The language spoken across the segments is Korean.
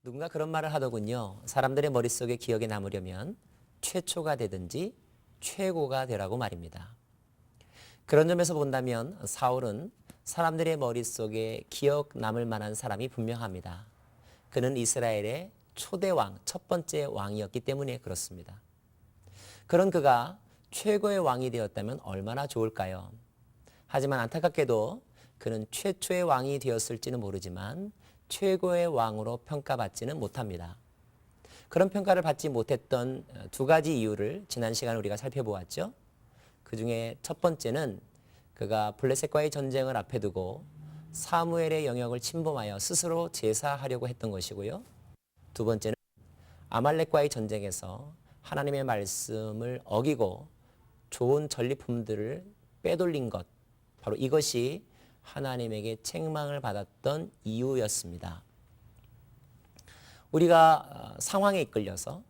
누군가 그런 말을 하더군요. 사람들의 머릿속에 기억에 남으려면 최초가 되든지 최고가 되라고 말입니다. 그런 점에서 본다면 사울은 사람들의 머릿속에 기억 남을 만한 사람이 분명합니다. 그는 이스라엘의 초대 왕, 첫 번째 왕이었기 때문에 그렇습니다. 그런 그가 최고의 왕이 되었다면 얼마나 좋을까요? 하지만 안타깝게도 그는 최초의 왕이 되었을지는 모르지만 최고의 왕으로 평가받지는 못합니다. 그런 평가를 받지 못했던 두 가지 이유를 지난 시간에 우리가 살펴보았죠. 그 중에 첫 번째는 그가 블레셋과의 전쟁을 앞에 두고 사무엘의 영역을 침범하여 스스로 제사하려고 했던 것이고요. 두 번째는 아말렉과의 전쟁에서 하나님의 말씀을 어기고 좋은 전리품들을 빼돌린 것, 바로 이것이 하나님에게 책망을 받았던 이유였습니다. 우리가 상황에 이끌려서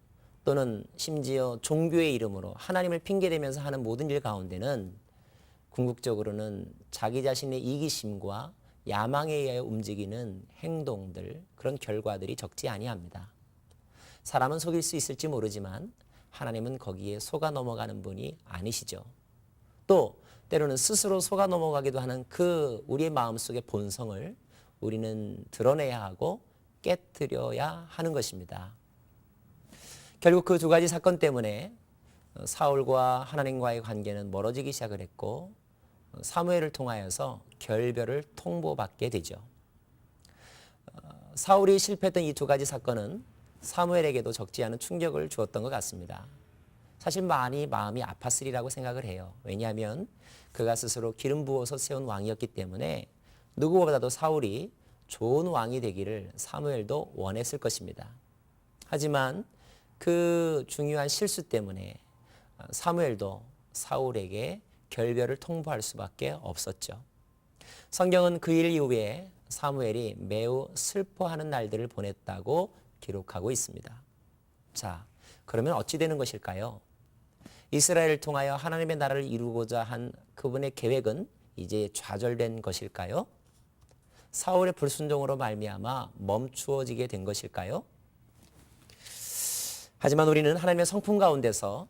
또는 심지어 종교의 이름으로 하나님을 핑계대면서 하는 모든 일 가운데는 궁극적으로는 자기 자신의 이기심과 야망에 의하여 움직이는 행동들, 그런 결과들이 적지 아니합니다. 사람은 속일 수 있을지 모르지만 하나님은 거기에 속아 넘어가는 분이 아니시죠. 또 때로는 스스로 속아 넘어가기도 하는 그 우리의 마음속의 본성을 우리는 드러내야 하고 깨트려야 하는 것입니다. 결국 그 두 가지 사건 때문에 사울과 하나님과의 관계는 멀어지기 시작을 했고 사무엘을 통하여서 결별을 통보받게 되죠. 사울이 실패했던 이 두 가지 사건은 사무엘에게도 적지 않은 충격을 주었던 것 같습니다. 사실 많이 마음이 아팠으리라고 생각을 해요. 왜냐하면 그가 스스로 기름 부어서 세운 왕이었기 때문에 누구보다도 사울이 좋은 왕이 되기를 사무엘도 원했을 것입니다. 하지만 그 중요한 실수 때문에 사무엘도 사울에게 결별을 통보할 수밖에 없었죠. 성경은 그 일 이후에 사무엘이 매우 슬퍼하는 날들을 보냈다고 기록하고 있습니다. 자, 그러면 어찌 되는 것일까요? 이스라엘을 통하여 하나님의 나라를 이루고자 한 그분의 계획은 이제 좌절된 것일까요? 사울의 불순종으로 말미암아 멈추어지게 된 것일까요? 하지만 우리는 하나님의 성품 가운데서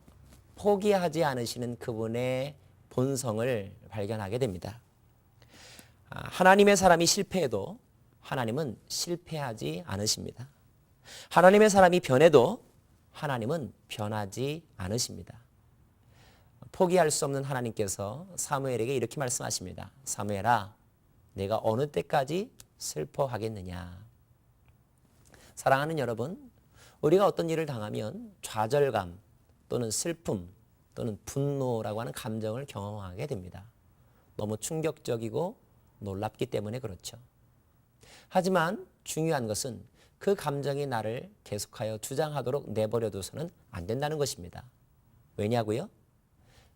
포기하지 않으시는 그분의 본성을 발견하게 됩니다. 하나님의 사람이 실패해도 하나님은 실패하지 않으십니다. 하나님의 사람이 변해도 하나님은 변하지 않으십니다. 포기할 수 없는 하나님께서 사무엘에게 이렇게 말씀하십니다. 사무엘아, 내가 어느 때까지 슬퍼하겠느냐. 사랑하는 여러분, 우리가 어떤 일을 당하면 좌절감 또는 슬픔 또는 분노라고 하는 감정을 경험하게 됩니다. 너무 충격적이고 놀랍기 때문에 그렇죠. 하지만 중요한 것은 그 감정이 나를 계속하여 주장하도록 내버려둬서는 안 된다는 것입니다. 왜냐고요?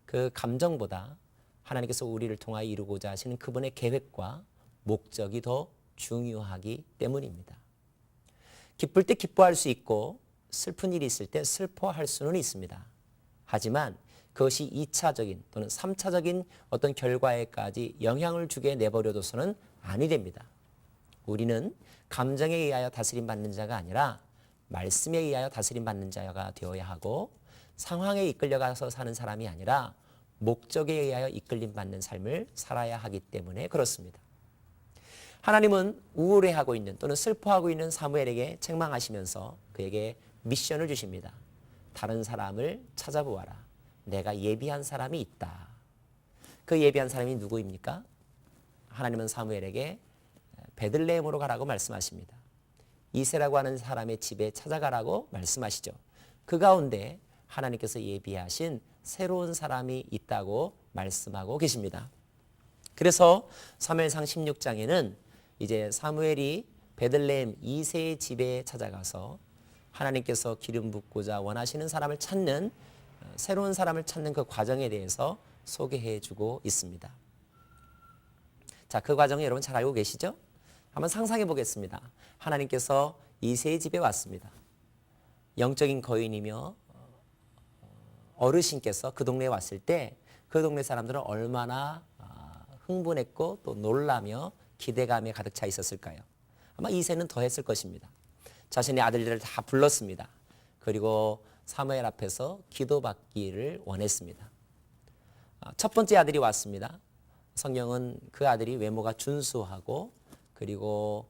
그 감정보다 하나님께서 우리를 통하여 이루고자 하시는 그분의 계획과 목적이 더 중요하기 때문입니다. 기쁠 때 기뻐할 수 있고 슬픈 일이 있을 때 슬퍼할 수는 있습니다. 하지만 그것이 2차적인 또는 3차적인 어떤 결과에까지 영향을 주게 내버려둬서는 아니 됩니다. 우리는 감정에 의하여 다스림받는 자가 아니라 말씀에 의하여 다스림받는 자가 되어야 하고 상황에 이끌려가서 사는 사람이 아니라 목적에 의하여 이끌림받는 삶을 살아야 하기 때문에 그렇습니다. 하나님은 우울해하고 있는 또는 슬퍼하고 있는 사무엘에게 책망하시면서 그에게 미션을 주십니다. 다른 사람을 찾아보아라. 내가 예비한 사람이 있다. 그 예비한 사람이 누구입니까? 하나님은 사무엘에게 베들레헴으로 가라고 말씀하십니다. 이새라고 하는 사람의 집에 찾아가라고 말씀하시죠. 그 가운데 하나님께서 예비하신 새로운 사람이 있다고 말씀하고 계십니다. 그래서 사무엘상 16장에는 이제 사무엘이 베들레헴 이새의 집에 찾아가서 하나님께서 기름 붓고자 원하시는 사람을 찾는 새로운 사람을 찾는 그 과정에 대해서 소개해 주고 있습니다. 자, 그 과정을 여러분 잘 알고 계시죠? 한번 상상해 보겠습니다. 하나님께서 이새의 집에 왔습니다. 영적인 거인이며 어르신께서 그 동네에 왔을 때 그 동네 사람들은 얼마나 흥분했고 또 놀라며 기대감에 가득 차 있었을까요? 아마 이새는 더 했을 것입니다. 자신의 아들들을 다 불렀습니다. 그리고 사무엘 앞에서 기도받기를 원했습니다. 첫 번째 아들이 왔습니다. 성경은 그 아들이 외모가 준수하고 그리고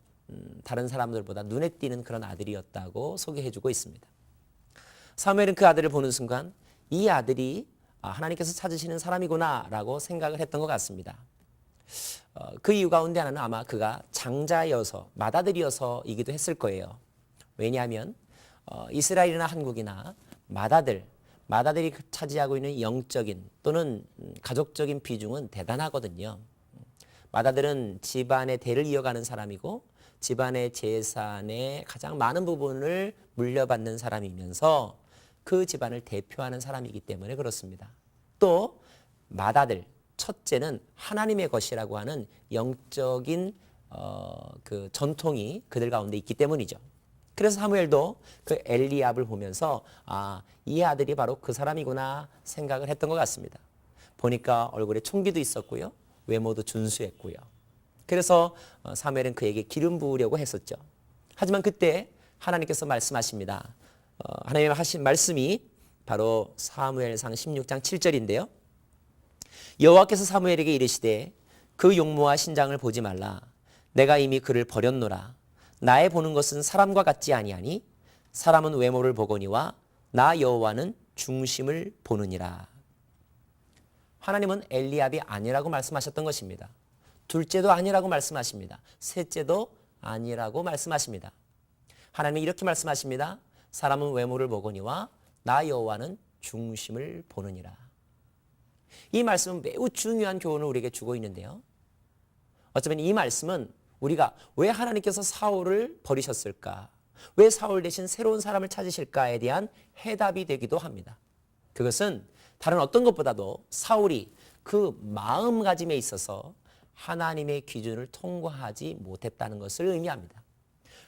다른 사람들보다 눈에 띄는 그런 아들이었다고 소개해주고 있습니다. 사무엘은 그 아들을 보는 순간 이 아들이 하나님께서 찾으시는 사람이구나 라고 생각을 했던 것 같습니다. 그 이유 가운데 하나는 아마 그가 장자여서 맏아들이어서이기도 했을 거예요. 왜냐하면 이스라엘이나 한국이나 맏아들이 차지하고 있는 영적인 또는 가족적인 비중은 대단하거든요. 맏아들은 집안의 대를 이어가는 사람이고 집안의 재산의 가장 많은 부분을 물려받는 사람이면서 그 집안을 대표하는 사람이기 때문에 그렇습니다. 또 맏아들, 첫째는 하나님의 것이라고 하는 영적인 그 전통이 그들 가운데 있기 때문이죠. 그래서 사무엘도 그 엘리압을 보면서 이 아들이 바로 그 사람이구나 생각을 했던 것 같습니다. 보니까 얼굴에 총기도 있었고요. 외모도 준수했고요. 그래서 사무엘은 그에게 기름 부으려고 했었죠. 하지만 그때 하나님께서 말씀하십니다. 하나님 하신 말씀이 바로 사무엘상 16장 7절인데요. 여호와께서 사무엘에게 이르시되 그 용모와 신장을 보지 말라. 내가 이미 그를 버렸노라. 나의 보는 것은 사람과 같지 아니하니 사람은 외모를 보거니와 나 여호와는 중심을 보느니라. 하나님은 엘리압이 아니라고 말씀하셨던 것입니다. 둘째도 아니라고 말씀하십니다. 셋째도 아니라고 말씀하십니다. 하나님은 이렇게 말씀하십니다. 사람은 외모를 보거니와 나 여호와는 중심을 보느니라. 이 말씀은 매우 중요한 교훈을 우리에게 주고 있는데요. 어쩌면 이 말씀은 우리가 왜 하나님께서 사울을 버리셨을까? 왜 사울 대신 새로운 사람을 찾으실까에 대한 해답이 되기도 합니다. 그것은 다른 어떤 것보다도 사울이 그 마음가짐에 있어서 하나님의 기준을 통과하지 못했다는 것을 의미합니다.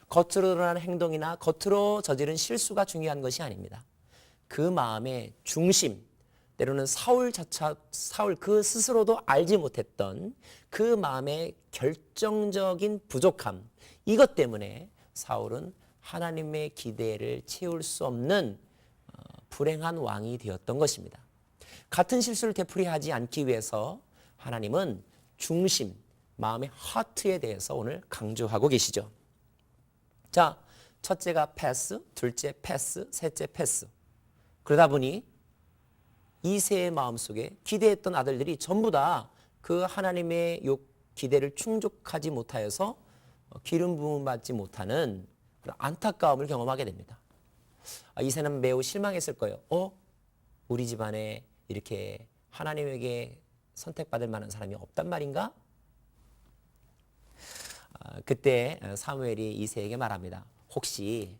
겉으로 드러나는 행동이나 겉으로 저지른 실수가 중요한 것이 아닙니다. 그 마음의 중심, 때로는 사울 그 스스로도 알지 못했던 그 마음의 결정적인 부족함, 이것 때문에 사울은 하나님의 기대를 채울 수 없는 불행한 왕이 되었던 것입니다. 같은 실수를 되풀이하지 않기 위해서 하나님은 중심, 마음의 하트에 대해서 오늘 강조하고 계시죠. 자, 첫째가 패스, 둘째 패스, 셋째 패스. 그러다 보니 이새의 마음속에 기대했던 아들들이 전부 다 그 하나님의 기대를 충족하지 못하여서 기름 부음 받지 못하는 그런 안타까움을 경험하게 됩니다. 이새는 매우 실망했을 거예요. 우리 집안에 이렇게 하나님에게 선택받을 만한 사람이 없단 말인가? 그때 사무엘이 이새에게 말합니다. 혹시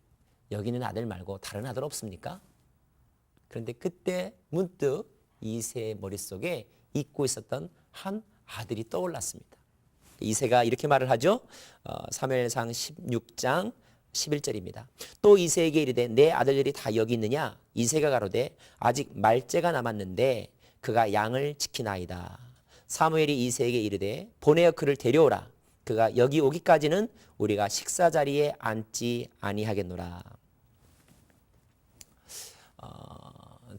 여기 있는 아들 말고 다른 아들 없습니까? 그런데 그때 문득 이새의 머릿속에 잊고 있었던 한 아들이 떠올랐습니다. 이새가 이렇게 말을 하죠. 사무엘상 16장 11절입니다. 또 이새에게 이르되 내 아들들이 다 여기 있느냐? 이새가 가로되 아직 말째가 남았는데 그가 양을 지키나이다. 사무엘이 이새에게 이르되 보내어 그를 데려오라. 그가 여기 오기까지는 우리가 식사 자리에 앉지 아니하겠노라.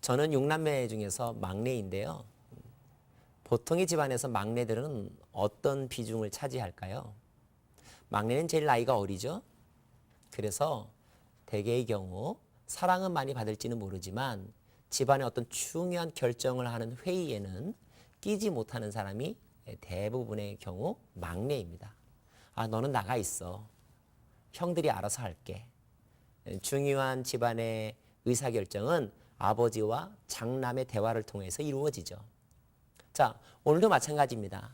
저는 6남매 중에서 막내인데요. 보통의 집안에서 막내들은 어떤 비중을 차지할까요? 막내는 제일 나이가 어리죠. 그래서 대개의 경우 사랑은 많이 받을지는 모르지만 집안의 어떤 중요한 결정을 하는 회의에는 끼지 못하는 사람이 대부분의 경우 막내입니다. 너는 나가 있어. 형들이 알아서 할게. 중요한 집안의 의사결정은 아버지와 장남의 대화를 통해서 이루어지죠. 자, 오늘도 마찬가지입니다.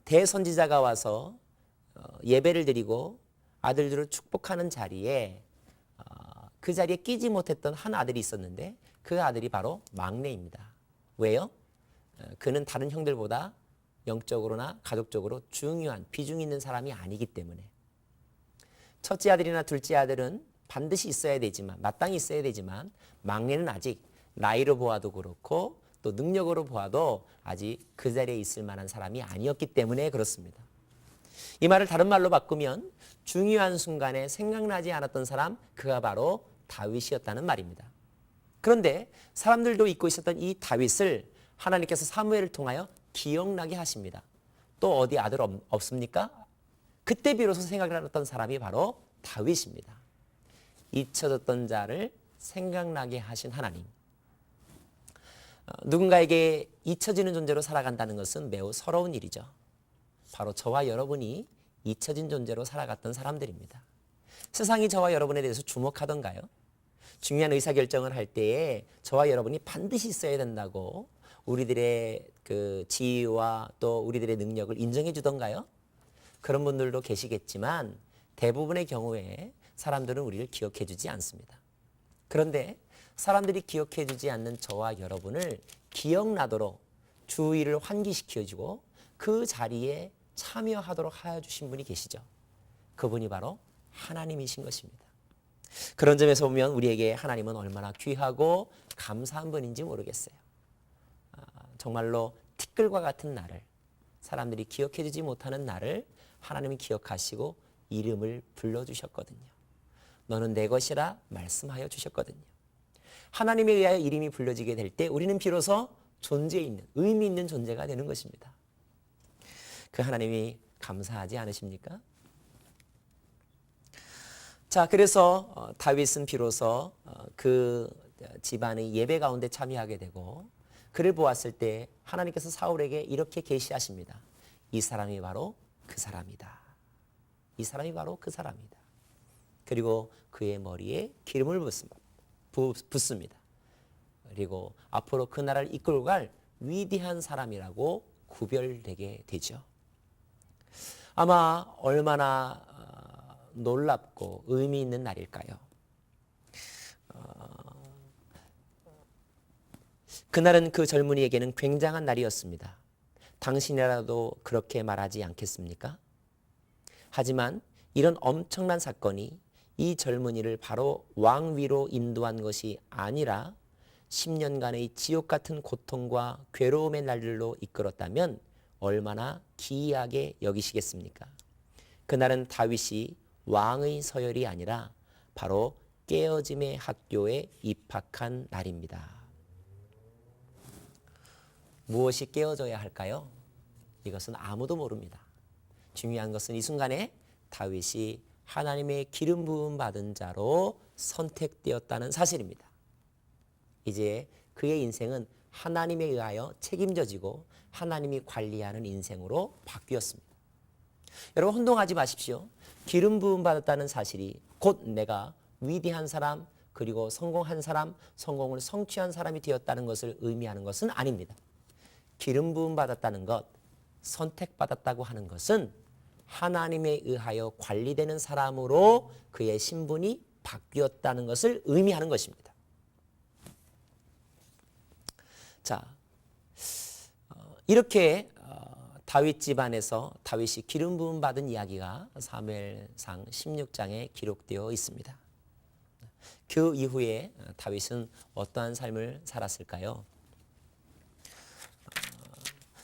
대선지자가 와서 예배를 드리고 아들들을 축복하는 자리에 그 자리에 끼지 못했던 한 아들이 있었는데 그 아들이 바로 막내입니다. 왜요? 그는 다른 형들보다 영적으로나 가족적으로 중요한 비중 있는 사람이 아니기 때문에. 첫째 아들이나 둘째 아들은 반드시 있어야 되지만 마땅히 있어야 되지만 막내는 아직 나이로 보아도 그렇고 또 능력으로 보아도 아직 그 자리에 있을 만한 사람이 아니었기 때문에 그렇습니다. 이 말을 다른 말로 바꾸면 중요한 순간에 생각나지 않았던 사람, 그가 바로 다윗이었다는 말입니다. 그런데 사람들도 잊고 있었던 이 다윗을 하나님께서 사무엘을 통하여 기억나게 하십니다. 또 어디 아들 없습니까? 그때 비로소 생각났던 사람이 바로 다윗입니다. 잊혀졌던 자를 생각나게 하신 하나님. 누군가에게 잊혀지는 존재로 살아간다는 것은 매우 서러운 일이죠. 바로 저와 여러분이 잊혀진 존재로 살아갔던 사람들입니다. 세상이 저와 여러분에 대해서 주목하던가요? 중요한 의사결정을 할 때에 저와 여러분이 반드시 있어야 된다고 우리들의 그 지위와 또 우리들의 능력을 인정해 주던가요? 그런 분들도 계시겠지만 대부분의 경우에 사람들은 우리를 기억해 주지 않습니다. 그런데 사람들이 기억해 주지 않는 저와 여러분을 기억나도록 주의를 환기시켜주고 그 자리에 참여하도록 하여 주신 분이 계시죠. 그분이 바로 하나님이신 것입니다. 그런 점에서 보면 우리에게 하나님은 얼마나 귀하고 감사한 분인지 모르겠어요. 정말로 티끌과 같은 나를, 사람들이 기억해 주지 못하는 나를 하나님이 기억하시고 이름을 불러주셨거든요. 너는 내 것이라 말씀하여 주셨거든요. 하나님에 의하여 이름이 불려지게 될 때 우리는 비로소 존재 있는, 의미 있는 존재가 되는 것입니다. 그 하나님이 감사하지 않으십니까? 자, 그래서 다윗은 비로소 그 집안의 예배 가운데 참여하게 되고 그를 보았을 때 하나님께서 사울에게 이렇게 계시하십니다. 이 사람이 바로 그 사람이다. 이 사람이 바로 그 사람이다. 그리고 그의 머리에 기름을 붓습니다. 그리고 앞으로 그 나라를 이끌고 갈 위대한 사람이라고 구별되게 되죠. 아마 얼마나 놀랍고 의미 있는 날일까요? 그날은 그 젊은이에게는 굉장한 날이었습니다. 당신이라도 그렇게 말하지 않겠습니까? 하지만 이런 엄청난 사건이 이 젊은이를 바로 왕위로 인도한 것이 아니라 10년간의 지옥 같은 고통과 괴로움의 날들로 이끌었다면 얼마나 기이하게 여기시겠습니까? 그날은 다윗이 왕의 서열이 아니라 바로 깨어짐의 학교에 입학한 날입니다. 무엇이 깨어져야 할까요? 이것은 아무도 모릅니다. 중요한 것은 이 순간에 다윗이 하나님의 기름 부음 받은 자로 선택되었다는 사실입니다. 이제 그의 인생은 하나님에 의하여 책임져지고 하나님이 관리하는 인생으로 바뀌었습니다. 여러분 혼동하지 마십시오. 기름 부음 받았다는 사실이 곧 내가 위대한 사람 그리고 성공한 사람, 성공을 성취한 사람이 되었다는 것을 의미하는 것은 아닙니다. 기름 부음 받았다는 것, 선택받았다고 하는 것은 하나님에 의하여 관리되는 사람으로 그의 신분이 바뀌었다는 것을 의미하는 것입니다. 자, 이렇게 다윗 집안에서 다윗이 기름 부음 받은 이야기가 사무엘상 16장에 기록되어 있습니다. 그 이후에 다윗은 어떠한 삶을 살았을까요?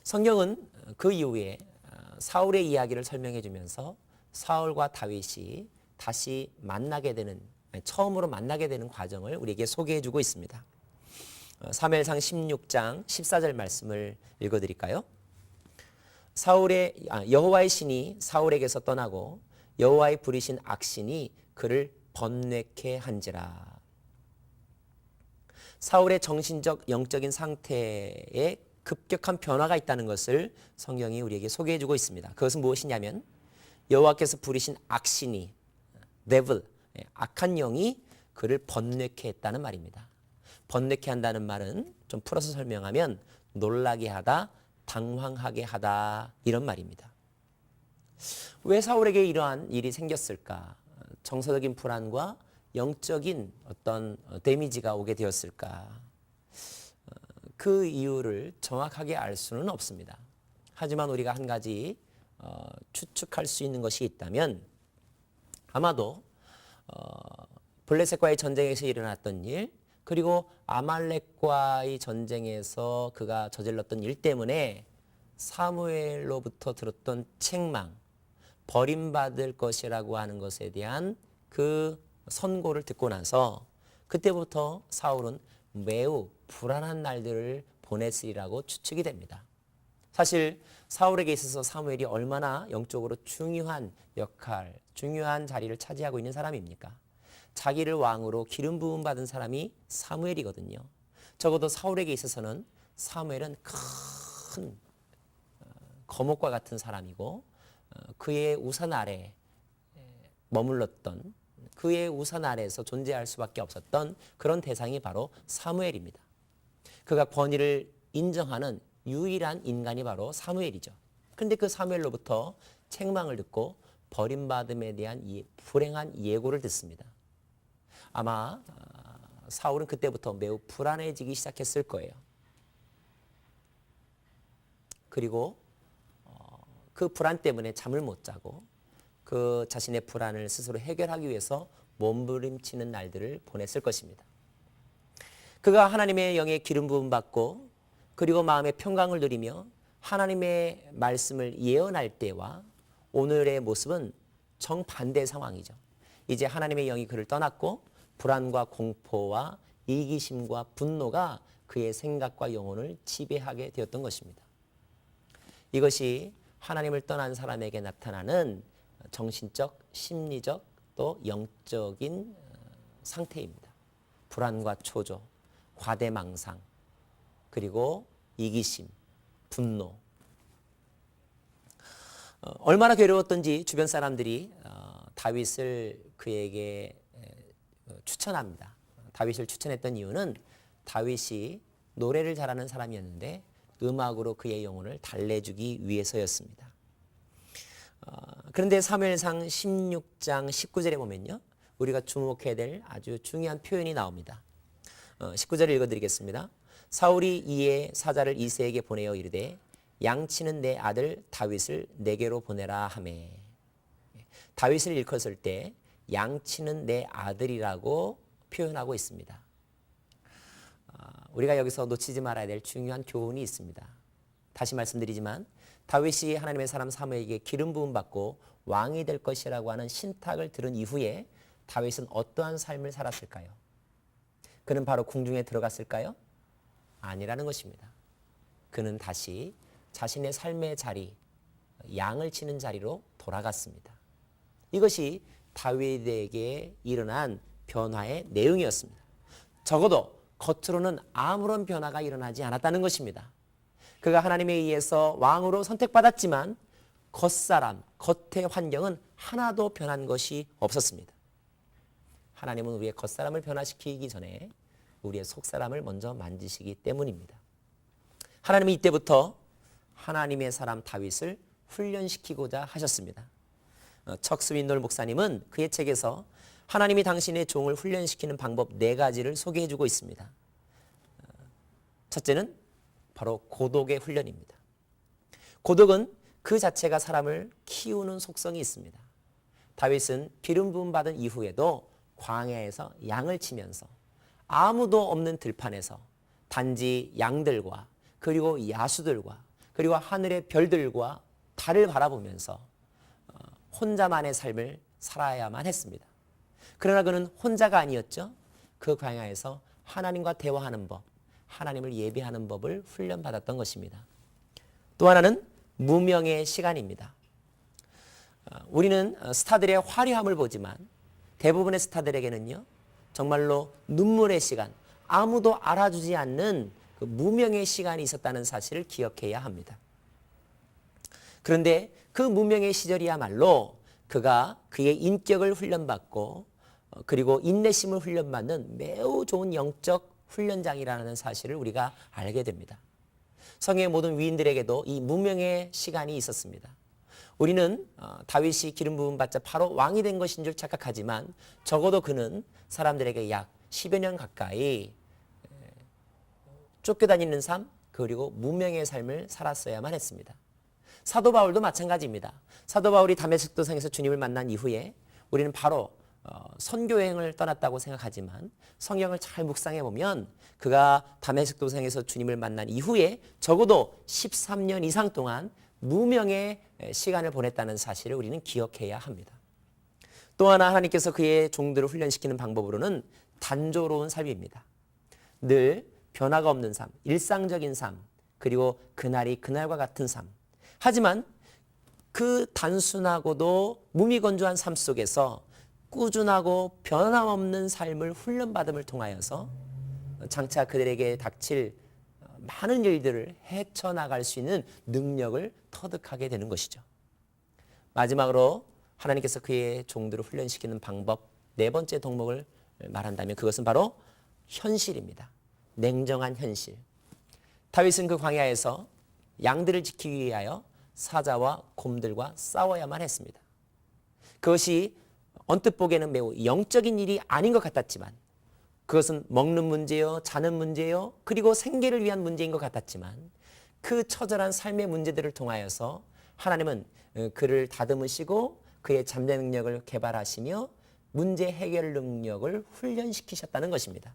성경은 그 이후에 사울의 이야기를 설명해 주면서 사울과 다윗이 다시 만나게 되는, 처음으로 만나게 되는 과정을 우리에게 소개해 주고 있습니다. 사무엘상 16장 14절 말씀을 읽어 드릴까요? 여호와의 신이 사울에게서 떠나고 여호와의 부리신 악신이 그를 번뇌케 한지라. 사울의 정신적 영적인 상태에 급격한 변화가 있다는 것을 성경이 우리에게 소개해 주고 있습니다. 그것은 무엇이냐면 여호와께서 부리신 악신이 devil, 악한 영이 그를 번뇌케 했다는 말입니다. 번뇌케 한다는 말은 좀 풀어서 설명하면 놀라게 하다, 당황하게 하다 이런 말입니다. 왜 사울에게 이러한 일이 생겼을까? 정서적인 불안과 영적인 어떤 데미지가 오게 되었을까? 그 이유를 정확하게 알 수는 없습니다. 하지만 우리가 한 가지 추측할 수 있는 것이 있다면 아마도 블레셋과의 전쟁에서 일어났던 일, 그리고 아말렉과의 전쟁에서 그가 저질렀던 일 때문에 사무엘로부터 들었던 책망, 버림받을 것이라고 하는 것에 대한 그 선고를 듣고 나서 그때부터 사울은 매우 불안한 날들을 보냈으리라고 추측이 됩니다. 사실 사울에게 있어서 사무엘이 얼마나 영적으로 중요한 역할, 중요한 자리를 차지하고 있는 사람입니까? 자기를 왕으로 기름 부음 받은 사람이 사무엘이거든요. 적어도 사울에게 있어서는 사무엘은 큰 거목과 같은 사람이고 그의 우산 아래 머물렀던, 그의 우산 아래에서 존재할 수밖에 없었던 그런 대상이 바로 사무엘입니다. 그가 권위를 인정하는 유일한 인간이 바로 사무엘이죠. 그런데 그 사무엘로부터 책망을 듣고 버림받음에 대한 불행한 예고를 듣습니다. 아마 사울은 그때부터 매우 불안해지기 시작했을 거예요. 그리고 그 불안 때문에 잠을 못 자고 그 자신의 불안을 스스로 해결하기 위해서 몸부림치는 날들을 보냈을 것입니다. 그가 하나님의 영에 기름 부음 받고 그리고 마음의 평강을 누리며 하나님의 말씀을 예언할 때와 오늘의 모습은 정반대 상황이죠. 이제 하나님의 영이 그를 떠났고 불안과 공포와 이기심과 분노가 그의 생각과 영혼을 지배하게 되었던 것입니다. 이것이 하나님을 떠난 사람에게 나타나는 정신적, 심리적 또 영적인 상태입니다. 불안과 초조, 과대망상, 그리고 이기심, 분노. 얼마나 괴로웠던지 주변 사람들이 다윗을 그에게 추천합니다. 다윗을 추천했던 이유는 다윗이 노래를 잘하는 사람이었는데 음악으로 그의 영혼을 달래주기 위해서였습니다. 그런데 사무엘상 16장 19절에 보면요, 우리가 주목해야 될 아주 중요한 표현이 나옵니다. 19절을 읽어드리겠습니다. 사울이 이에 사자를 이새에게 보내어 이르되 양치는 내 아들 다윗을 내게로 보내라 하매. 다윗을 일컫을 때 양치는 내 아들이라고 표현하고 있습니다. 우리가 여기서 놓치지 말아야 될 중요한 교훈이 있습니다. 다시 말씀드리지만 다윗이 하나님의 사람 사무엘에게 기름 부음 받고 왕이 될 것이라고 하는 신탁을 들은 이후에 다윗은 어떠한 삶을 살았을까요? 그는 바로 궁중에 들어갔을까요? 아니라는 것입니다. 그는 다시 자신의 삶의 자리, 양을 치는 자리로 돌아갔습니다. 이것이 다윗에게 일어난 변화의 내용이었습니다. 적어도 겉으로는 아무런 변화가 일어나지 않았다는 것입니다. 그가 하나님에 의해서 왕으로 선택받았지만 겉사람, 겉의 환경은 하나도 변한 것이 없었습니다. 하나님은 우리의 겉사람을 변화시키기 전에 우리의 속사람을 먼저 만지시기 때문입니다. 하나님은 이때부터 하나님의 사람 다윗을 훈련시키고자 하셨습니다. 척 스윈돌 목사님은 그의 책에서 하나님이 당신의 종을 훈련시키는 방법 4가지를 소개해주고 있습니다. 첫째는 바로 고독의 훈련입니다. 고독은 그 자체가 사람을 키우는 속성이 있습니다. 다윗은 기름 부음 받은 이후에도 광야에서 양을 치면서 아무도 없는 들판에서 단지 양들과 그리고 야수들과 그리고 하늘의 별들과 달을 바라보면서 혼자만의 삶을 살아야만 했습니다. 그러나 그는 혼자가 아니었죠. 그 광야에서 하나님과 대화하는 법, 하나님을 예배하는 법을 훈련받았던 것입니다. 또 하나는 무명의 시간입니다. 우리는 스타들의 화려함을 보지만 대부분의 스타들에게는요, 정말로 눈물의 시간, 아무도 알아주지 않는 그 무명의 시간이 있었다는 사실을 기억해야 합니다. 그런데 그 무명의 시절이야말로 그가 그의 인격을 훈련받고 그리고 인내심을 훈련받는 매우 좋은 영적 훈련장이라는 사실을 우리가 알게 됩니다. 성경의 모든 위인들에게도 이 무명의 시간이 있었습니다. 우리는 다윗이 기름 부음 받자 바로 왕이 된 것인 줄 착각하지만 적어도 그는 사람들에게 약 10여 년 가까이 쫓겨다니는 삶 그리고 무명의 삶을 살았어야만 했습니다. 사도 바울도 마찬가지입니다. 사도 바울이 다메섹 도상에서 주님을 만난 이후에 우리는 바로 선교 여행을 떠났다고 생각하지만 성경을 잘 묵상해 보면 그가 다메섹 도상에서 주님을 만난 이후에 적어도 13년 이상 동안 무명의 시간을 보냈다는 사실을 우리는 기억해야 합니다. 또 하나 하나님께서 그의 종들을 훈련시키는 방법으로는 단조로운 삶입니다. 늘 변화가 없는 삶, 일상적인 삶, 그리고 그날이 그날과 같은 삶. 하지만 그 단순하고도 무미건조한 삶 속에서 꾸준하고 변함없는 삶을 훈련받음을 통하여서 장차 그들에게 닥칠 많은 일들을 헤쳐나갈 수 있는 능력을 터득하게 되는 것이죠. 마지막으로 하나님께서 그의 종들을 훈련시키는 방법 네 번째 덕목을 말한다면 그것은 바로 현실입니다. 냉정한 현실. 다윗은 그 광야에서 양들을 지키기 위하여 사자와 곰들과 싸워야만 했습니다. 그것이 언뜻 보기에는 매우 영적인 일이 아닌 것 같았지만 그것은 먹는 문제요, 자는 문제요, 그리고 생계를 위한 문제인 것 같았지만 그 처절한 삶의 문제들을 통하여서 하나님은 그를 다듬으시고 그의 잠재 능력을 개발하시며 문제 해결 능력을 훈련시키셨다는 것입니다.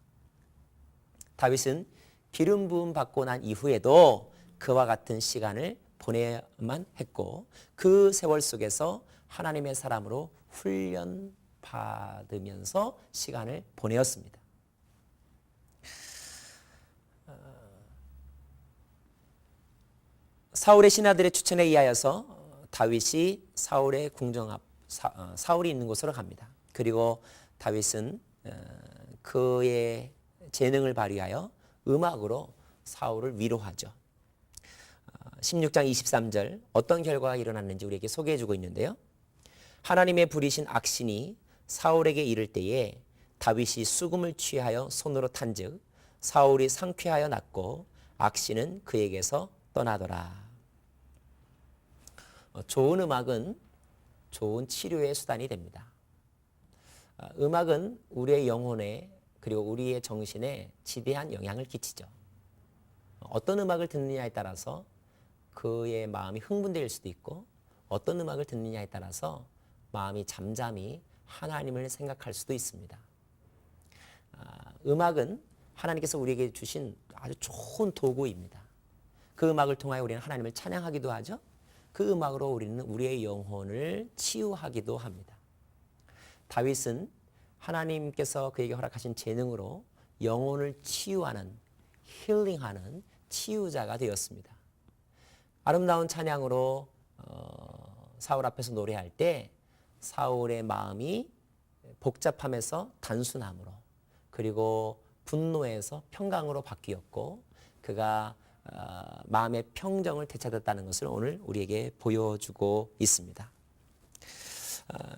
다윗은 기름 부음 받고 난 이후에도 그와 같은 시간을 보내야만 했고 그 세월 속에서 하나님의 사람으로 훈련받으면서 시간을 보내었습니다. 사울의 신하들의 추천에 의하여서 다윗이 사울의 궁정 앞 사울이 있는 곳으로 갑니다. 그리고 다윗은 그의 재능을 발휘하여 음악으로 사울을 위로하죠. 16장 23절 어떤 결과가 일어났는지 우리에게 소개해주고 있는데요. 하나님의 부리신 악신이 사울에게 이를 때에 다윗이 수금을 취하여 손으로 탄즉 사울이 상쾌하여 낫고 악신은 그에게서 떠나더라. 좋은 음악은 좋은 치료의 수단이 됩니다. 음악은 우리의 영혼에 그리고 우리의 정신에 지대한 영향을 끼치죠. 어떤 음악을 듣느냐에 따라서 그의 마음이 흥분될 수도 있고 어떤 음악을 듣느냐에 따라서 마음이 잠잠히 하나님을 생각할 수도 있습니다. 음악은 하나님께서 우리에게 주신 아주 좋은 도구입니다. 그 음악을 통하여 우리는 하나님을 찬양하기도 하죠. 그 음악으로 우리는 우리의 영혼을 치유하기도 합니다. 다윗은 하나님께서 그에게 허락하신 재능으로 영혼을 치유하는, 힐링하는 치유자가 되었습니다. 아름다운 찬양으로 사울 앞에서 노래할 때 사울의 마음이 복잡함에서 단순함으로 그리고 분노에서 평강으로 바뀌었고 그가 마음의 평정을 되찾았다는 것을 오늘 우리에게 보여주고 있습니다.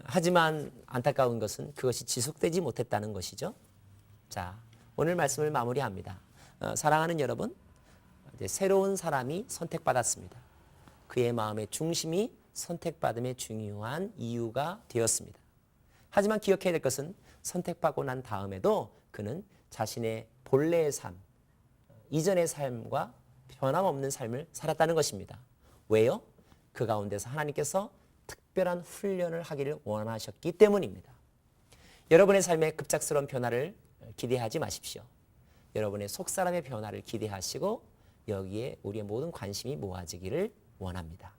하지만 안타까운 것은 그것이 지속되지 못했다는 것이죠. 자, 오늘 말씀을 마무리합니다. 사랑하는 여러분, 이제 새로운 사람이 선택받았습니다. 그의 마음의 중심이 선택받음의 중요한 이유가 되었습니다. 하지만 기억해야 될 것은 선택받고 난 다음에도 그는 자신의 본래의 삶, 이전의 삶과 변함없는 삶을 살았다는 것입니다. 왜요? 그 가운데서 하나님께서 특별한 훈련을 하기를 원하셨기 때문입니다. 여러분의 삶에 급작스러운 변화를 기대하지 마십시오. 여러분의 속사람의 변화를 기대하시고 여기에 우리의 모든 관심이 모아지기를 원합니다.